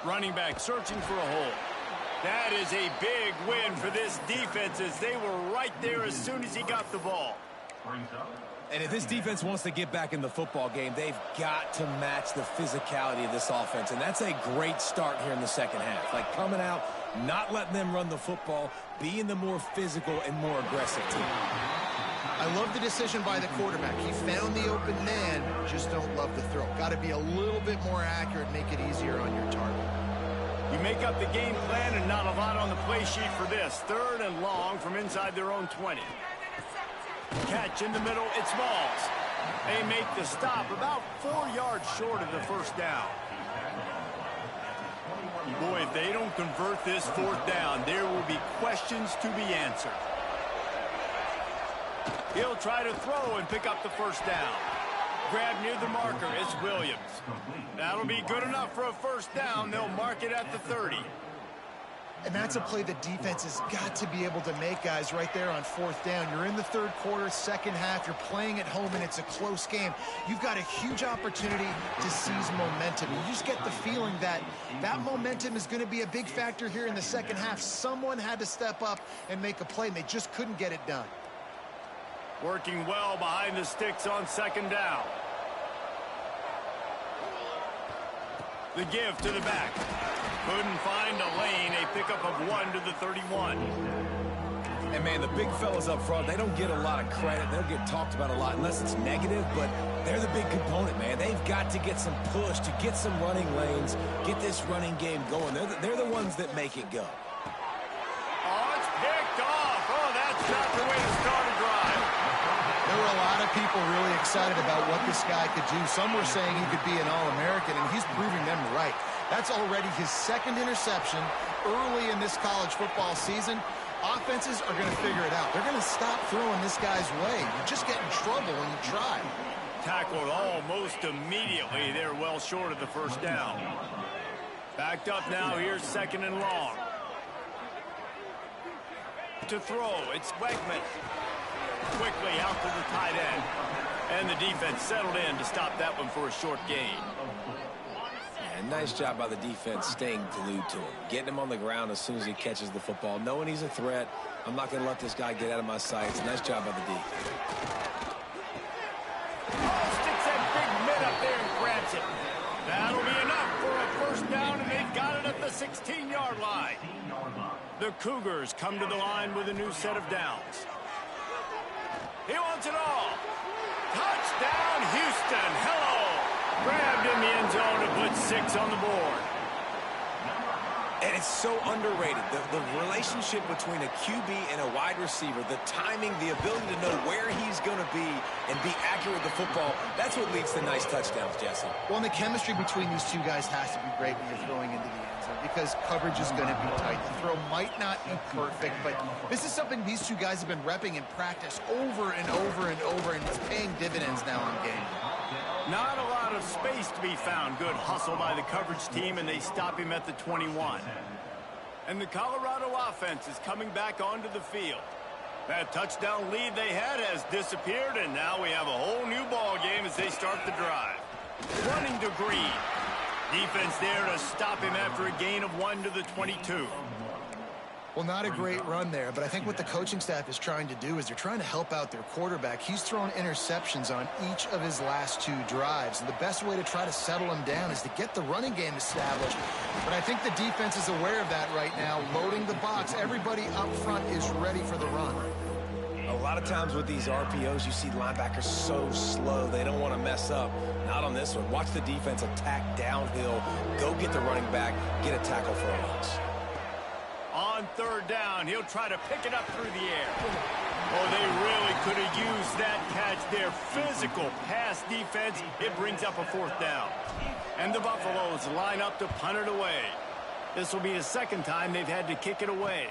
Running back searching for a hole. That is a big win for this defense as they were right there as soon as he got the ball. And if this defense wants to get back in the football game, they've got to match the physicality of this offense. And that's a great start here in the second half. Like coming out, not letting them run the football, being the more physical and more aggressive team. I love the decision by the quarterback. He found the open man, just don't love the throw. Got to be a little bit more accurate, make it easier on your target. You make up the game plan and not a lot on the play sheet for this. 3rd and long from inside their own 20. Catch in the middle, it's balls. They make the stop about 4 yards short of the first down. Boy, if they don't convert this 4th down, there will be questions to be answered. He'll try to throw and pick up the first down. Grab near the marker, it's Williams. That'll be good enough for a first down. They'll mark it at the 30. And that's a play the defense has got to be able to make, guys, right there on 4th down. You're in the 3rd quarter, second half. You're playing at home, and it's a close game. You've got a huge opportunity to seize momentum. You just get the feeling that that momentum is going to be a big factor here in the second half. Someone had to step up and make a play, and they just couldn't get it done. Working well behind the sticks on 2nd down. The give to the back. Couldn't find a lane. A pickup of 1 to the 31. And, man, the big fellas up front, they don't get a lot of credit. They'll get talked about a lot unless it's negative, but they're the big component, man. They've got to get some push to get some running lanes, get this running game going. They're the ones that make it go. Oh, it's picked off. Oh, that's not the way to start a drive. There were a lot of people really excited about what this guy could do. Some were saying he could be an All-American, and he's proving them right. That's already his 2nd interception early in this college football season. Offenses are going to figure it out. They're going to stop throwing this guy's way. You just get in trouble when you try. Tackled almost immediately. They're well short of the first down. Backed up now. Here's 2nd and long. To throw, it's Wegman. Quickly out to the tight end. And the defense settled in to stop that one for a short gain. And nice job by the defense staying glued to him. Getting him on the ground as soon as he catches the football. Knowing he's a threat. I'm not going to let this guy get out of my sights. Nice job by the D. Oh, sticks that big mid up there and grabs it. That'll be enough for a first down, and they've got it at the 16-yard line. The Cougars come to the line with a new set of downs. He wants it all. Touchdown, Houston. Hello. Grabbed in the end zone to put 6 on the board. And it's so underrated. The relationship between a QB and a wide receiver, the timing, the ability to know where he's going to be and be accurate with the football, that's what leads to nice touchdowns, Jesse. Well, and the chemistry between these two guys has to be great when you're throwing into the end zone because coverage is going to be tight. The throw might not be perfect, but this is something these two guys have been repping in practice over and over and over, and it's paying dividends now in game. Not a lot of space to be found. Good hustle by the coverage team, and they stop him at the 21. And the Colorado offense is coming back onto the field. That touchdown lead they had has disappeared, and now we have a whole new ball game as they start the drive. Running to Green. Defense there to stop him after a gain of 1 to the 22. Well, not a great run there, but I think what the coaching staff is trying to do is they're trying to help out their quarterback. He's thrown interceptions on each of his last 2 drives, and the best way to try to settle him down is to get the running game established. But I think the defense is aware of that right now, loading the box. Everybody up front is ready for the run. A lot of times with these RPOs, you see linebackers so slow. They don't want to mess up. Not on this one. Watch the defense attack downhill, go get the running back, get a tackle for a loss. On 3rd down, he'll try to pick it up through the air. Oh, they really could have used that catch. Their physical pass defense, it brings up a 4th down. And the Buffaloes line up to punt it away. This will be the 2nd time they've had to kick it away.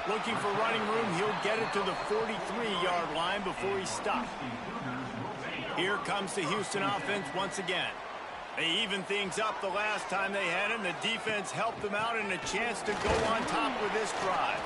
Looking for running room, he'll get it to the 43-yard line before he's stopped. Here comes the Houston offense once again. They evened things up the last time they had it, and the defense helped them out and a chance to go on top with this drive.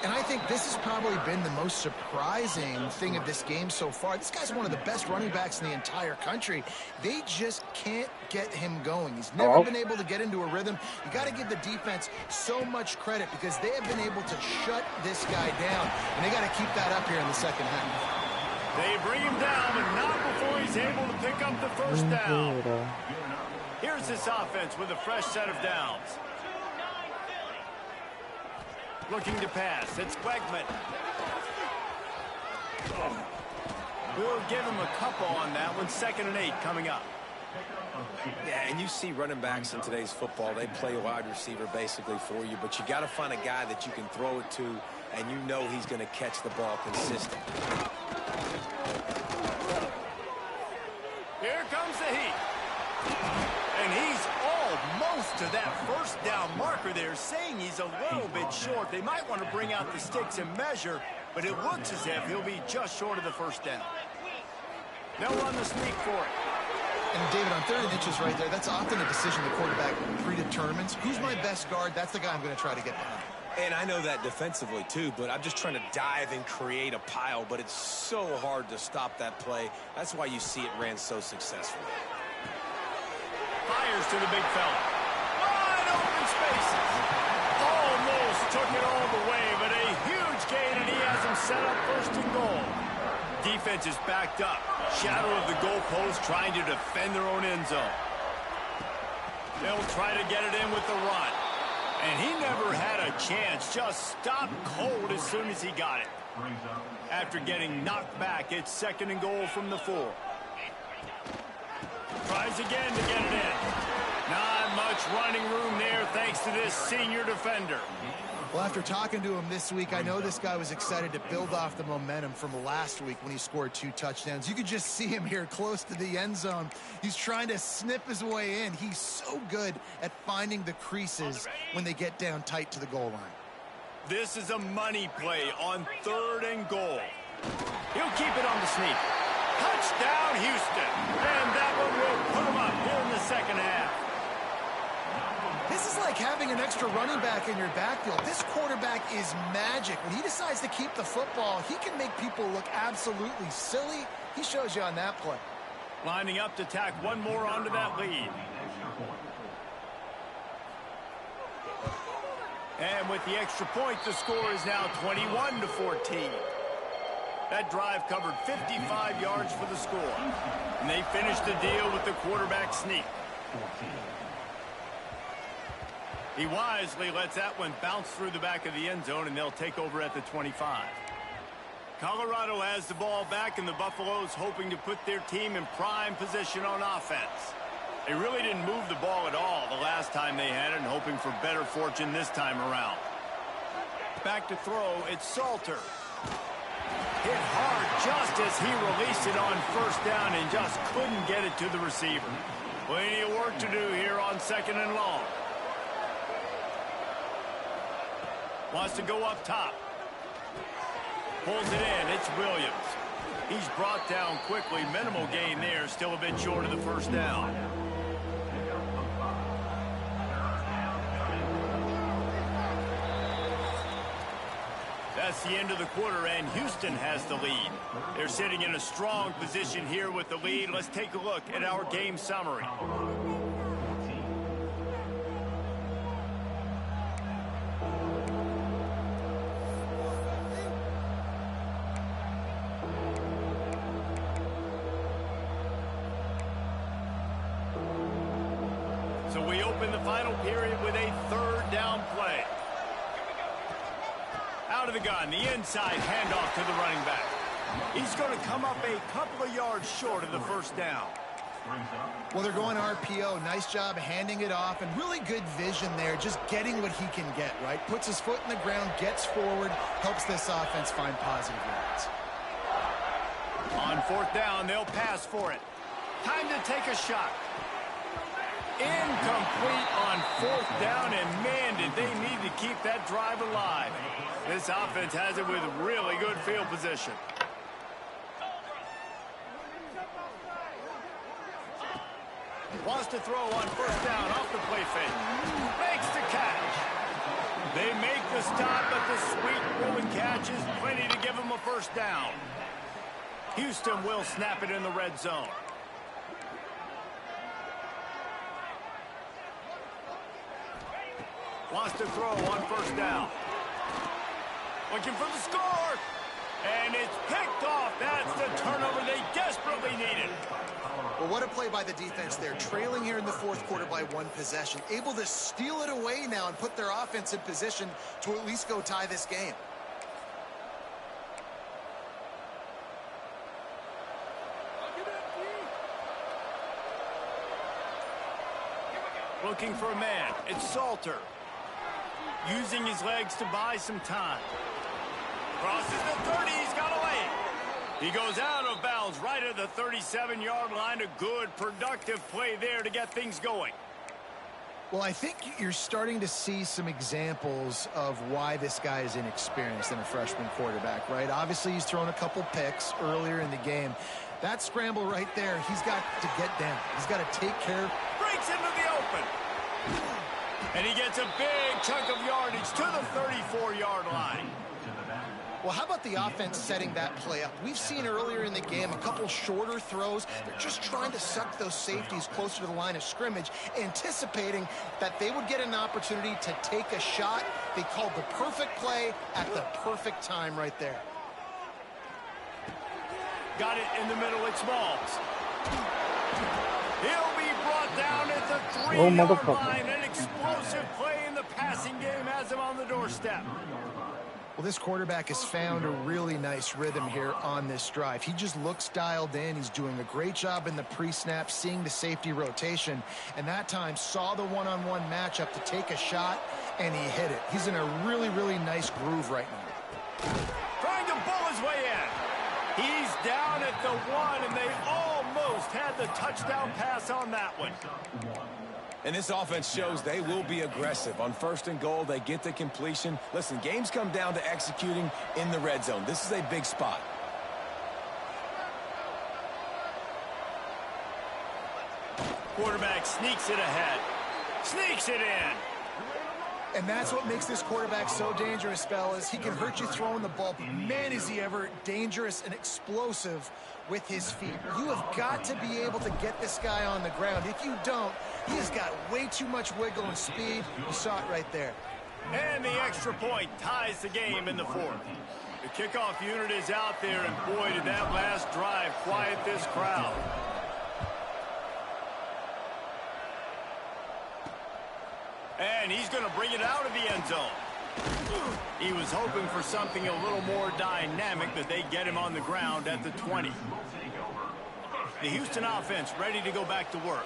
And I think this has probably been the most surprising thing of this game so far. This guy's one of the best running backs in the entire country. They just can't get him going. He's never been able to get into a rhythm. You got to give the defense so much credit because they have been able to shut this guy down. And they got to keep that up here in the second half. They bring him down, but not before he's able to pick up the first down. Here's this offense with a fresh set of downs. Looking to pass. It's Wegman. We'll give him a couple on that one. 2nd and 8 coming up. Yeah, and you see running backs in today's football, they play wide receiver basically for you, but you got to find a guy that you can throw it to, and you know he's going to catch the ball consistently. Here comes the heat. And he's almost to that first down marker there, saying he's a little bit short. They might want to bring out the sticks and measure, but it looks as if he'll be just short of the first down. They'll run the sneak for it. And David, on 3rd and inches right there, that's often a decision the quarterback predetermines. Who's my best guard? That's the guy I'm going to try to get behind. And I know that defensively too, but I'm just trying to dive and create a pile, but it's so hard to stop that play. That's why you see it ran so successfully. Fires to the big fella. Wide open spaces. Almost took it all the way, but a huge gain, and he has him set up 1st and goal. Defense is backed up. Shadow of the goalpost, trying to defend their own end zone. They'll try to get it in with the run. And he never had a chance. Just stopped cold as soon as he got it. After getting knocked back, it's 2nd and goal from the 4. Tries again to get it in. Not much running room there thanks to this senior defender. Well, after talking to him this week, I know this guy was excited to build off the momentum from last week when he scored 2 touchdowns. You could just see him here close to the end zone. He's trying to snip his way in. He's so good at finding the creases when they get down tight to the goal line. This is a money play on 3rd and goal. He'll keep it on the sneak. Touchdown, Houston. And that one will put him up here in the second half. This is like having an extra running back in your backfield. This quarterback is magic. When he decides to keep the football, he can make people look absolutely silly. He shows you on that play. Lining up to tack one more onto that lead. And with the extra point, the score is now 21-14. That drive covered 55 yards for the score. And they finished the deal with the quarterback sneak. He wisely lets that one bounce through the back of the end zone, and they'll take over at the 25. Colorado has the ball back, and the Buffaloes hoping to put their team in prime position on offense. They really didn't move the ball at all the last time they had it, and hoping for better fortune this time around. Back to throw, it's Salter. Hit hard just as he released it on 1st down and just couldn't get it to the receiver. Plenty of work to do here on 2nd and long. Wants to go up top. Pulls it in. It's Williams. He's brought down quickly. Minimal gain there. Still a bit short of the 1st down. That's the end of the quarter, and Houston has the lead. They're sitting in a strong position here with the lead. Let's take a look at our game summary. So we open the final period with a 3rd down play. Out of the gun, the inside handoff to the running back. He's going to come up a couple of yards short of the 1st down. Well, they're going RPO. Nice job handing it off, and really good vision there, just getting what he can get, right? Puts his foot in the ground, gets forward, helps this offense find positive yards. On 4th down, they'll pass for it. Time to take a shot. Incomplete on 4th down, and man, did they need to keep that drive alive. This offense has it with really good field position. Wants to throw on 1st down off the play fake. Makes the catch. They make the stop, but the sweet throwing catch is plenty to give them a first down. Houston will snap it in the red zone. Wants to throw on first down. Looking for the score. And it's picked off. That's the turnover they desperately needed. Well, what a play by the defense there. Trailing here in the fourth quarter by one possession. Able to steal it away now and put their offense in position to at least go tie this game. Looking for a man. It's Salter. Using his legs to buy some time. Crosses the 30. He's got away. He goes out of bounds right at the 37-yard line. A good, productive play there to get things going. Well, I think you're starting to see some examples of why this guy is inexperienced in a freshman quarterback, right? Obviously, he's thrown a couple picks earlier in the game. That scramble right there, he's got to get down. He's got to take care. Breaks into the open. And he gets a big chunk of yardage to the 34-yard line. Well, how about the offense setting that play up? We've seen earlier in the game a couple shorter throws. They're just trying to suck those safeties closer to the line of scrimmage, anticipating that they would get an opportunity to take a shot. They called the perfect play at the perfect time right there. Got it in the middle. It's Smalls. He'll be brought down at the 3-yard line. An explosive play in the passing game has him on the doorstep. Well, this quarterback has found a really nice rhythm here on this drive. He just looks dialed in. He's doing a great job in the pre-snap, seeing the safety rotation, and that time saw the one-on-one matchup to take a shot, and he hit it. He's in a really, really nice groove right now. Trying to bull his way in. He's down at the 1, and they almost had the touchdown pass on that one. And this offense shows they will be aggressive. On first and goal, they get the completion. Listen, games come down to executing in the red zone. This is a big spot. Quarterback sneaks it ahead. Sneaks it in. And that's what makes this quarterback so dangerous, fellas. He can hurt you throwing the ball, but man, is he ever dangerous and explosive with his feet. You have got to be able to get this guy on the ground. If you don't, he has got way too much wiggle and speed. You saw it right there. And the extra point ties the game in the fourth. The kickoff unit is out there, and boy, did that last drive quiet this crowd. And he's going to bring it out of the end zone. He was hoping for something a little more dynamic, that they get him on the ground at the 20. The Houston offense ready to go back to work.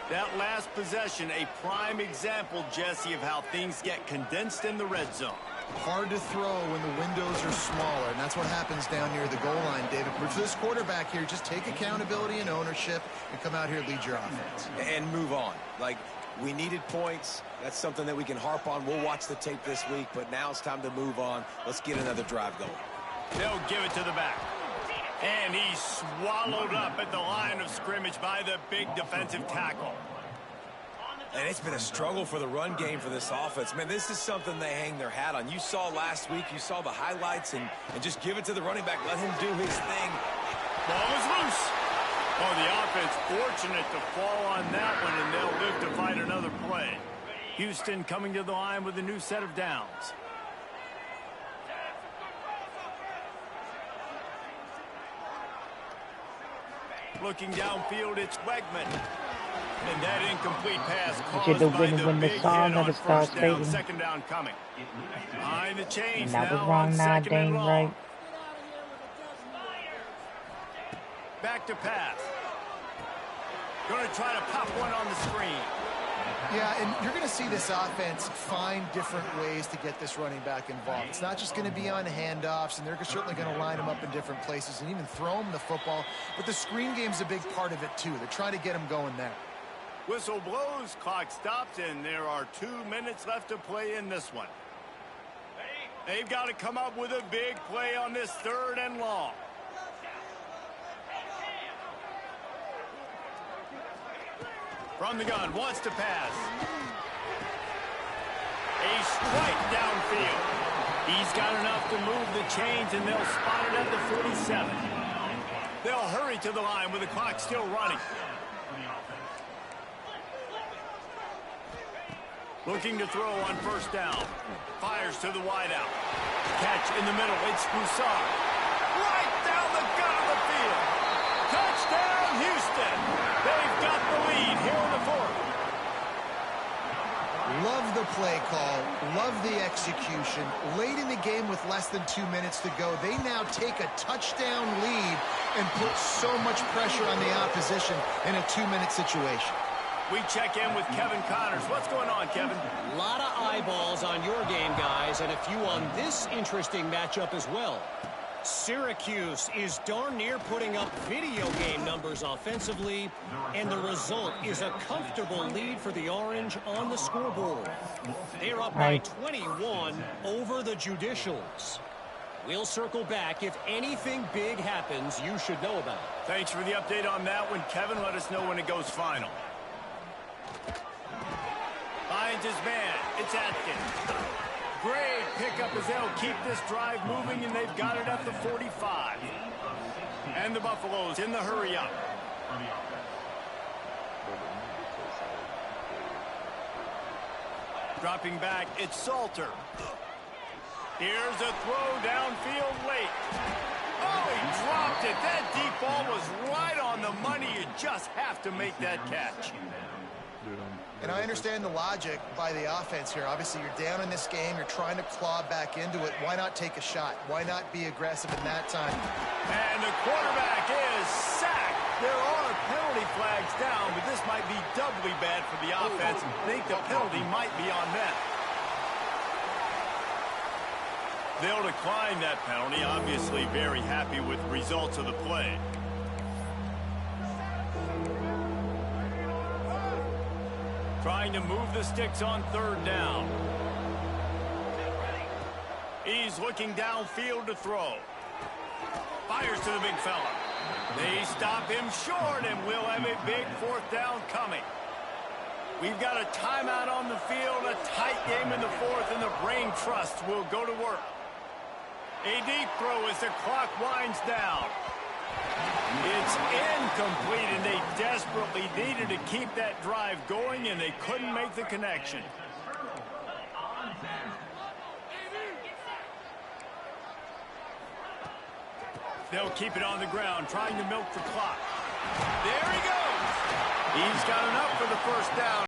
That last possession, a prime example, Jesse, of how things get condensed in the red zone. Hard to throw when the windows are smaller, and that's what happens down near the goal line, David. But for this quarterback here, just take accountability and ownership and come out here and lead your offense. And move on. Like, we needed points. That's something that we can harp on. We'll watch the tape this week, but now it's time to move on. Let's get another drive going. They'll give it to the back. And he's swallowed up at the line of scrimmage by the big defensive tackle. And it's been a struggle for the run game for this offense. Man, this is something they hang their hat on. You saw last week, you saw the highlights, and just give it to the running back. Let him do his thing. Ball is loose. Oh, the offense fortunate to fall on that one, and they'll live to fight another play. Houston coming to the line with a new set of downs. Looking downfield, it's Wegman. And that incomplete pass caused by the big hit on first down. Second down coming. Behind the chains now on second and long. Back to pass. Going to try to pop one on the screen. Yeah, and you're going to see this offense find different ways to get this running back involved. It's not just going to be on handoffs, and they're certainly going to line him up in different places and even throw him the football. But the screen game's a big part of it, too. They're trying to get him going there. Whistle blows, clock stops, and there are 2 minutes left to play in this one. They've got to come up with a big play on this third and long. From the gun, wants to pass. A strike downfield. He's got enough to move the chains, and they'll spot it at the 47. They'll hurry to the line with the clock still running. Looking to throw on first down. Fires to the wideout. Catch in the middle. It's Broussard. Right down the gut of the field. Touchdown, Houston. They've got the lead here in the fourth. Love the play call. Love the execution. Late in the game with less than 2 minutes to go, they now take a touchdown lead and put so much pressure on the opposition in a 2-minute situation. We check in with Kevin Connors. What's going on, Kevin? A lot of eyeballs on your game, guys, and a few on this interesting matchup as well. Syracuse is darn near putting up video game numbers offensively, and the result is a comfortable lead for the Orange on the scoreboard. They're up by 21 over the Judicials. We'll circle back. If anything big happens, you should know about it. Thanks for the update on that one, Kevin. Let us know when it goes final. Finds his man. It's Atkins. Great pickup as they'll keep this drive moving, and they've got it at the 45. And the Buffaloes in the hurry-up. Dropping back, it's Salter. Here's a throw downfield late. Oh, he dropped it. That deep ball was right on the money. You just have to make that catch. And I understand the logic by the offense here. Obviously, you're down in this game. You're trying to claw back into it. Why not take a shot? Why not be aggressive in that time? And the quarterback is sacked. There are penalty flags down, but this might be doubly bad for the offense. I think the penalty might be on them. They'll decline that penalty. Obviously very happy with the results of the play. Trying to move the sticks on third down. He's looking downfield to throw. Fires to the big fella. They stop him short, and we'll have a big fourth down coming. We've got a timeout on the field, a tight game in the fourth, and the Brain Trust will go to work. A deep throw as the clock winds down. It's incomplete, and they desperately needed to keep that drive going, and they couldn't make the connection. They'll keep it on the ground, trying to milk the clock. There he goes. He's got enough for the first down.